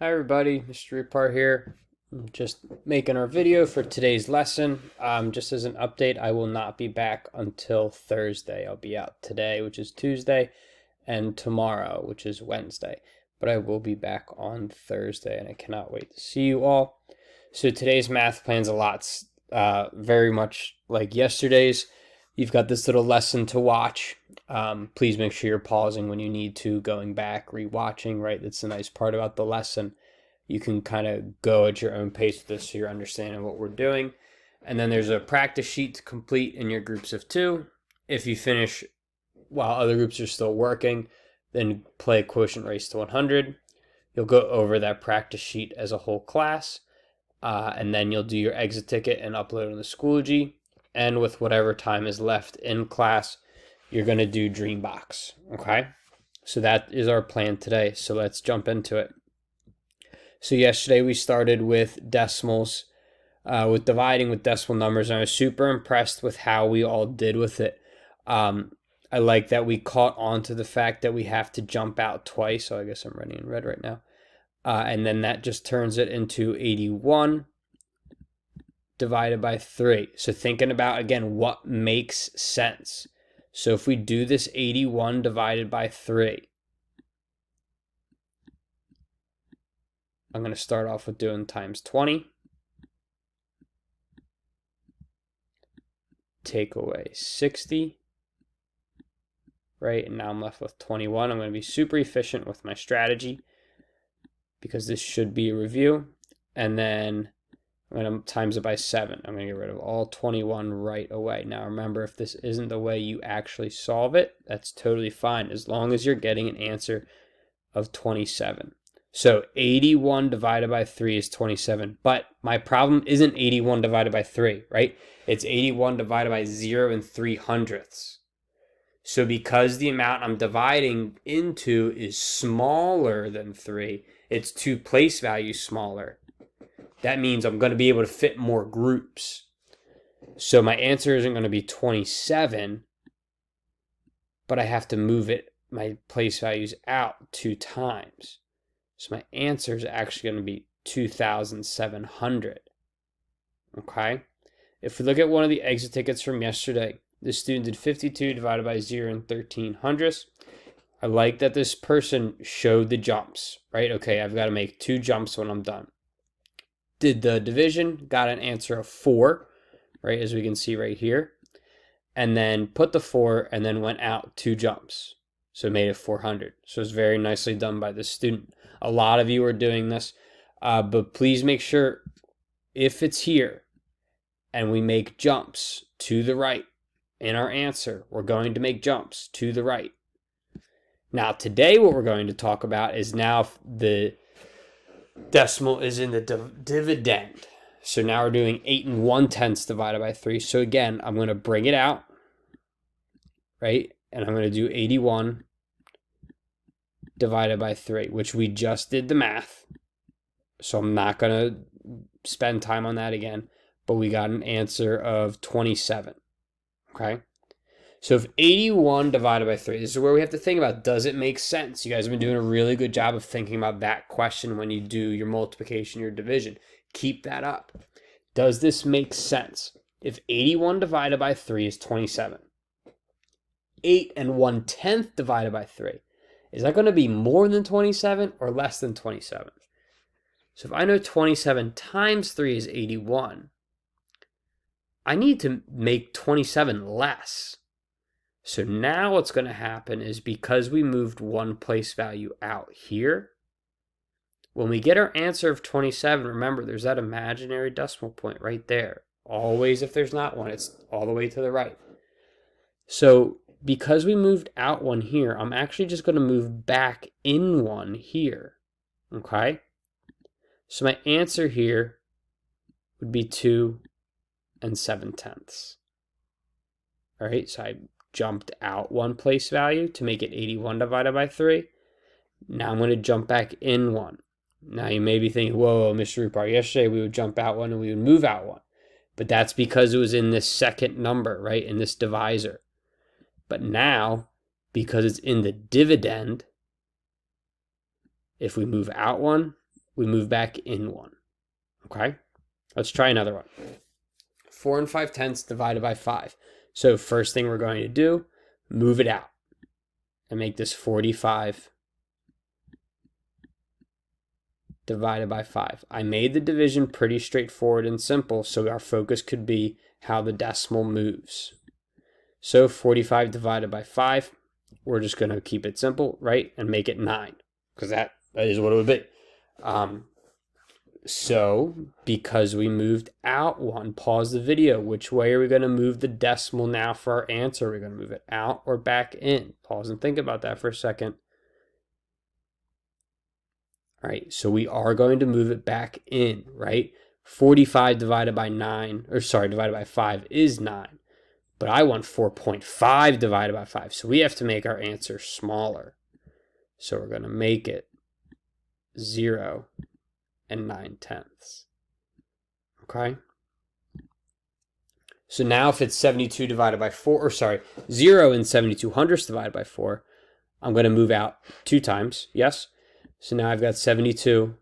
Hi everybody, Mr. Repart here. I'm just making our video for today's lesson. Just as an update, I will not be back until Thursday. I'll be out today, which is Tuesday, and tomorrow, which is Wednesday. But I will be back on Thursday, and I cannot wait to see you all. So today's math plan's a lot, very much like yesterday's. You've got this little lesson to watch. Please make sure you're pausing when you need to, going back, rewatching, right? That's the nice part about the lesson. You can kind of go at your own pace with this so you're understanding what we're doing. And then there's a practice sheet to complete in your groups of 2. If you finish while other groups are still working, then play quotient race to 100. You'll go over that practice sheet as a whole class, and then you'll do your exit ticket and upload it on the Schoology. And with whatever time is left in class, you're going to do Dreambox, okay? So that is our plan today, so let's jump into it. So yesterday we started with decimals, with dividing with decimal numbers, and I was super impressed with how we all did with it. I like that we caught on to the fact that we have to jump out twice, so I guess I'm running in red right now. And then that just turns it into 81 divided by 3. So thinking about, again, what makes sense. So if we do this 81 divided by 3, I'm going to start off with doing times 20. Take away 60. Right, and now I'm left with 21. I'm going to be super efficient with my strategy because this should be a review. And then I'm going to times it by 7. I'm going to get rid of all 21 right away. Now remember, if this isn't the way you actually solve it, that's totally fine, as long as you're getting an answer of 27. So 81 divided by 3 is 27. But my problem isn't 81 divided by 3, right? It's 81 divided by 0 and 3/100ths. So because the amount I'm dividing into is smaller than 3, it's 2 place values smaller. That means I'm going to be able to fit more groups. So my answer isn't going to be 27, but I have to move it, my place values, out 2 times. So my answer is actually going to be 2,700. Okay? If we look at one of the exit tickets from yesterday, the student did 52 divided by 0 and 13/100ths. I like that this person showed the jumps, right? Okay, I've got to make 2 jumps when I'm done. Did the division, got an answer of 4, right, as we can see right here. And then put the 4 and then went out 2 jumps. So made it 400. So it's very nicely done by the student. A lot of you are doing this, but please make sure if it's here and we make jumps to the right in our answer, we're going to make jumps to the right. Now today what we're going to talk about is now the decimal is in the dividend. So now we're doing 8 1/10 divided by 3. So again, I'm going to bring it out, right? And I'm going to do 81 divided by 3, which we just did the math. So I'm not going to spend time on that again. But we got an answer of 27. Okay? So if 81 divided by 3, this is where we have to think about, does it make sense? You guys have been doing a really good job of thinking about that question when you do your multiplication, your division. Keep that up. Does this make sense? If 81 divided by 3 is 27, 8 1/10 divided by 3, is that going to be more than 27 or less than 27? So if I know 27 times 3 is 81, I need to make 27 less. So now what's going to happen is, because we moved 1 place value out here, when we get our answer of 27, remember there's that imaginary decimal point right there. Always, if there's not one, it's all the way to the right. So because we moved out 1 here, I'm actually just going to move back in 1 here. Okay? So my answer here would be 2 7/10. All right, so I jumped out 1 place value to make it 81 divided by 3. Now I'm going to jump back in 1. Now you may be thinking, whoa, Mr. Rupar, yesterday we would jump out 1 and we would move out 1. But that's because it was in this second number, right, in this divisor. But now, because it's in the dividend, if we move out 1, we move back in 1. Okay? Let's try another one. 4 5/10 divided by 5. So first thing we're going to do, move it out and make this 45 divided by 5. I made the division pretty straightforward and simple, so our focus could be how the decimal moves. So 45 divided by 5, we're just going to keep it simple, right, and make it 9, because that is what it would be. So because we moved out 1, pause the video. Which way are we going to move the decimal now for our answer? Are we going to move it out or back in? Pause and think about that for a second. All right, so we are going to move it back in, right? 45 divided by 9, or sorry, divided by 5 is 9. But I want 4.5 divided by 5. So we have to make our answer smaller. So we're going to make it 0 and 9/10. Okay? So now if it's 72 divided by 4, or sorry, 0 and 72/100 divided by 4, I'm going to move out 2 times, yes? So now I've got 72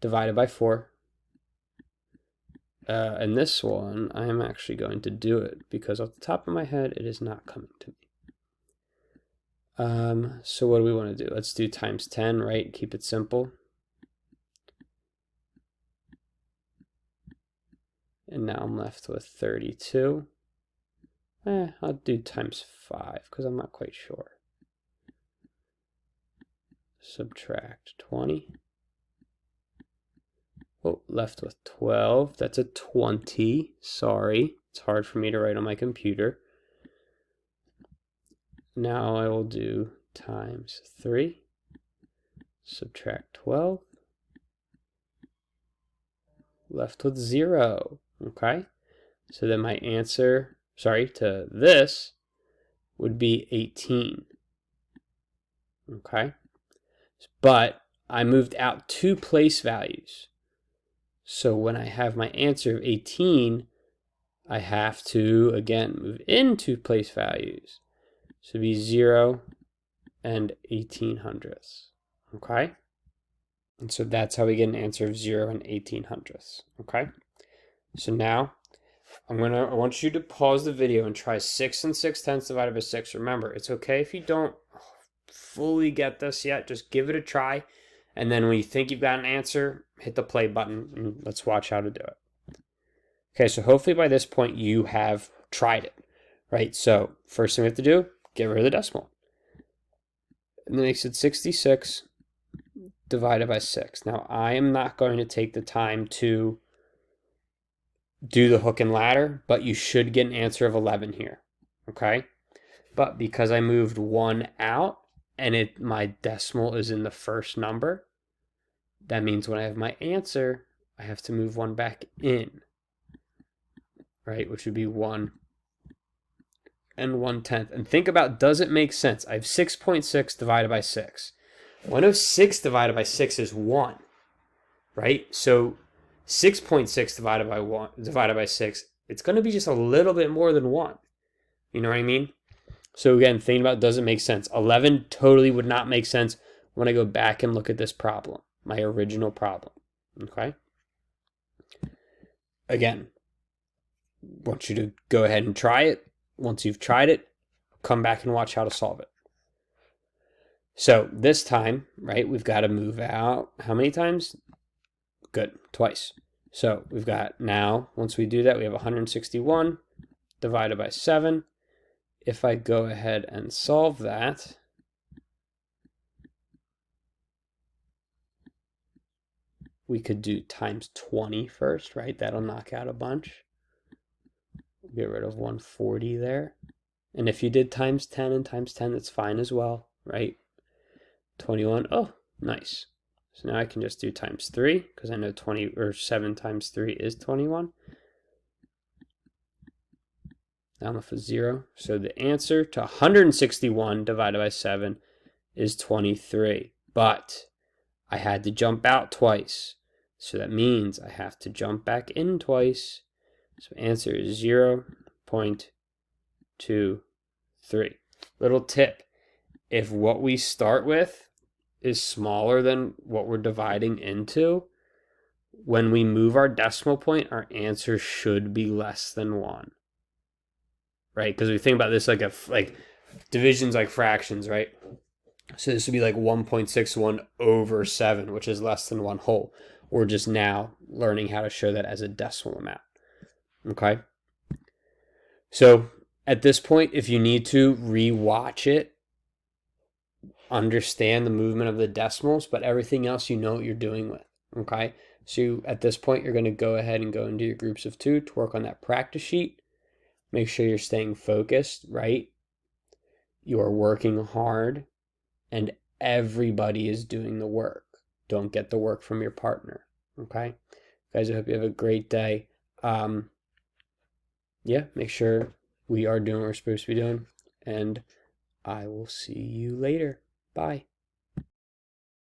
divided by 4. And this one, I am actually going to do it because off the top of my head, it is not coming to me. So what do we want to do? Let's do times 10, right? Keep it simple. And now I'm left with 32. I'll do times 5 because I'm not quite sure. Subtract 20. Oh, left with 12. That's a 20. Sorry. It's hard for me to write on my computer. Now I will do times 3. Subtract 12. Left with 0. Okay? So then my answer, to this would be 18. Okay? But I moved out 2 place values. So when I have my answer of 18, I have to, again, move in 2 place values. So it'd be 0 and 18/100. Okay? And so that's how we get an answer of 0 and 18/100. Okay? So now I want you to pause the video and try 6 6/10 divided by 6. Remember, it's okay if you don't fully get this yet. Just give it a try. And then when you think you've got an answer, hit the play button and let's watch how to do it. Okay, so hopefully by this point you have tried it, right? So first thing we have to do, get rid of the decimal. And that makes it 66 divided by 6. Now I am not going to take the time to do the hook and ladder, but you should get an answer of 11 here, okay? But because I moved 1 out, and my decimal is in the first number, that means when I have my answer, I have to move 1 back in, right? Which would be 1 and 1/10. And think about, does it make sense? I have 6.6 divided by 6. 106 divided by 6 is 1, right? So 6.6 divided by 6, it's going to be just a little bit more than 1. You know what I mean? So again, thinking about, does it make sense? 11 totally would not make sense when I go back and look at this problem, my original problem, okay? Again, I want you to go ahead and try it. Once you've tried it, come back and watch how to solve it. So this time, right, we've got to move out how many times? Good, twice. So we've got now, once we do that, we have 161 divided by 7. If I go ahead and solve that, we could do times 20 first, right? That'll knock out a bunch. Get rid of 140 there. And if you did times 10 and times 10, that's fine as well, right? 21, oh, nice. So now I can just do times 3, because I know 7 times 3 is 21. Now I'm left with 0. So the answer to 161 divided by 7 is 23. But I had to jump out twice. So that means I have to jump back in twice. So answer is 0.23. Little tip. If what we start with is smaller than what we're dividing into, when we move our decimal point, our answer should be less than 1. Right? Because we think about this like divisions like fractions, right? So this would be like 1.61 over 7, which is less than 1 whole. We're just now learning how to show that as a decimal amount. Okay? So at this point, if you need to re-watch it, understand the movement of the decimals, but everything else you know what you're doing with. Okay? So at this point, you're going to go ahead and go into your groups of 2 to work on that practice sheet. Make sure you're staying focused, right? You are working hard, and everybody is doing the work. Don't get the work from your partner, okay? Guys, I hope you have a great day. Yeah, make sure we are doing what we're supposed to be doing, and I will see you later. Bye.